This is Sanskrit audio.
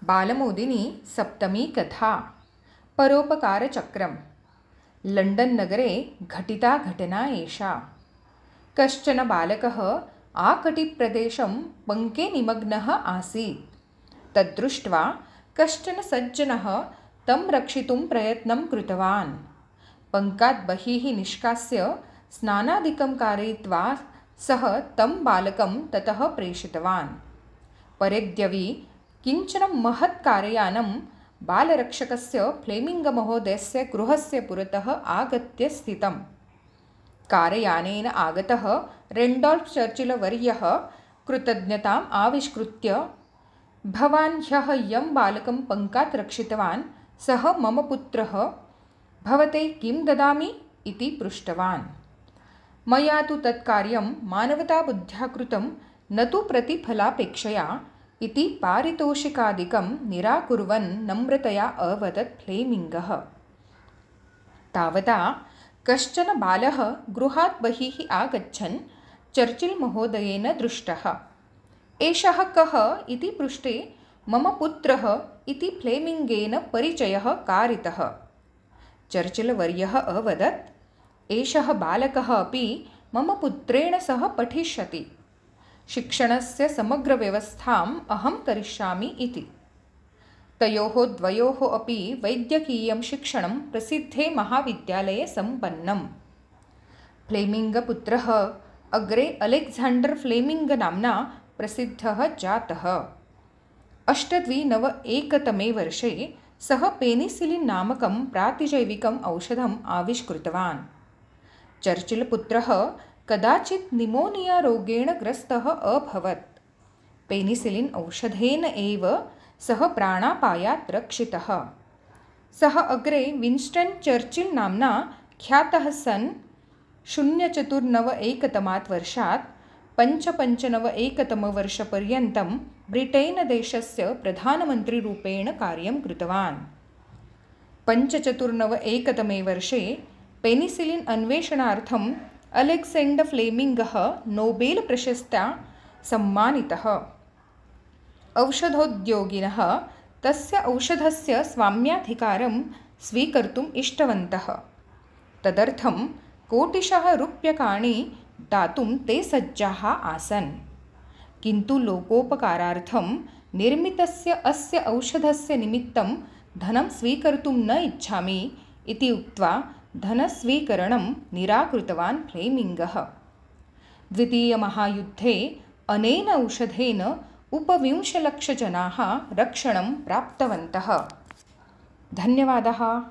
बालमोदिनी सप्तमी कथा। परोपकारचक्रं। लण्डन् नगरे घटिता घटना एषा। कश्चन बालकः आकटिप्रदेशं पङ्के निमग्नः आसीत्। तद्दृष्ट्वा कश्चन सज्जनः तं रक्षितुं प्रयत्नं कृतवान्। पङ्कात् बहिः निष्कास्य स्नानादिकं कारयित्वा सः तं बालकं ततः प्रेषितवान्। परेद्यवि किञ्चन महत् कारयानं बालरक्षकस्य फ्लेमिङ्गमहोदयस्य गृहस्य पुरतः आगत्य स्थितम्। कारयानेन आगतः रेण्डाल्फ् चर्चिलवर्यः कृतज्ञताम् आविष्कृत्य, भवान् ह्यः यं बालकं पङ्कात् रक्षितवान् सः मम पुत्रः, भवते किं ददामि इति पृष्टवान्। मया तु तत्कार्यं मानवताबुद्ध्या कृतं, न तु प्रतिफलापेक्षया इति पारितोषिकादिकं निराकुर्वन् नम्रतया अवदत् फ्लेमिङ्गः। तावता कश्चन बालः गृहात् बहिः आगच्छन् चर्चिल् महोदयेन दृष्टः। एषः कः इति पृष्टे मम पुत्रः इति फ्लेमिङ्गेन परिचयः कारितः। चर्चिल् वर्यः अवदत्, एषः बालकः अपि मम पुत्रेण सह पठिष्यति। शिक्षणस्य समग्रव्यवस्थाम् अहं करिष्यामि इति। तयोः द्वयोः अपि वैद्यकीयं शिक्षणं प्रसिद्धे महाविद्यालये सम्पन्नम्। फ्लेमिङ्गपुत्रः अग्रे अलेक्साण्डर् फ्लेमिङ्ग नाम्ना प्रसिद्धः जातः। 829 तमे वर्षे सः पेनिसिलिन् नामकं प्रातिजैविकम् औषधम् आविष्कृतवान्। चर्चिल् पुत्रः कदाचित् निमोनिया रोगेण ग्रस्तः अभवत्। पेनिसिलिन् औषधेन एव सः प्राणापायात् रक्षितः। सः अग्रे विन्स्टन् चर्चिल् नाम्ना ख्यातः सन् 049 तमात् वर्षात् 559 तमवर्षपर्यन्तं ब्रिटेन् देशस्य प्रधानमन्त्रीरूपेण कार्यं कृतवान्। 549 तमे वर्षे पेनिसिलिन् अन्वेषणार्थम् अलेक्सेण्डर् फ्लेमिङ्गः नोबेल् प्रशस्त्या सम्मानितः। औषधोद्योगिनः तस्य औषधस्य स्वाम्याधिकारं स्वीकर्तुम् इष्टवन्तः। तदर्थं कोटिशः रूप्यकाणि दातुं ते सज्जाः आसन्। किन्तु लोकोपकारार्थं निर्मितस्य अस्य औषधस्य निमित्तं धनं स्वीकर्तुं न इच्छामि इति उक्त्वा धनस्वीकरणं निराकृतवान् फ्लेमिङ्गः। द्वितीयमहायुद्धे अनेन औषधेन उपविंशलक्षजनाः रक्षणं प्राप्तवन्तः। धन्यवादः।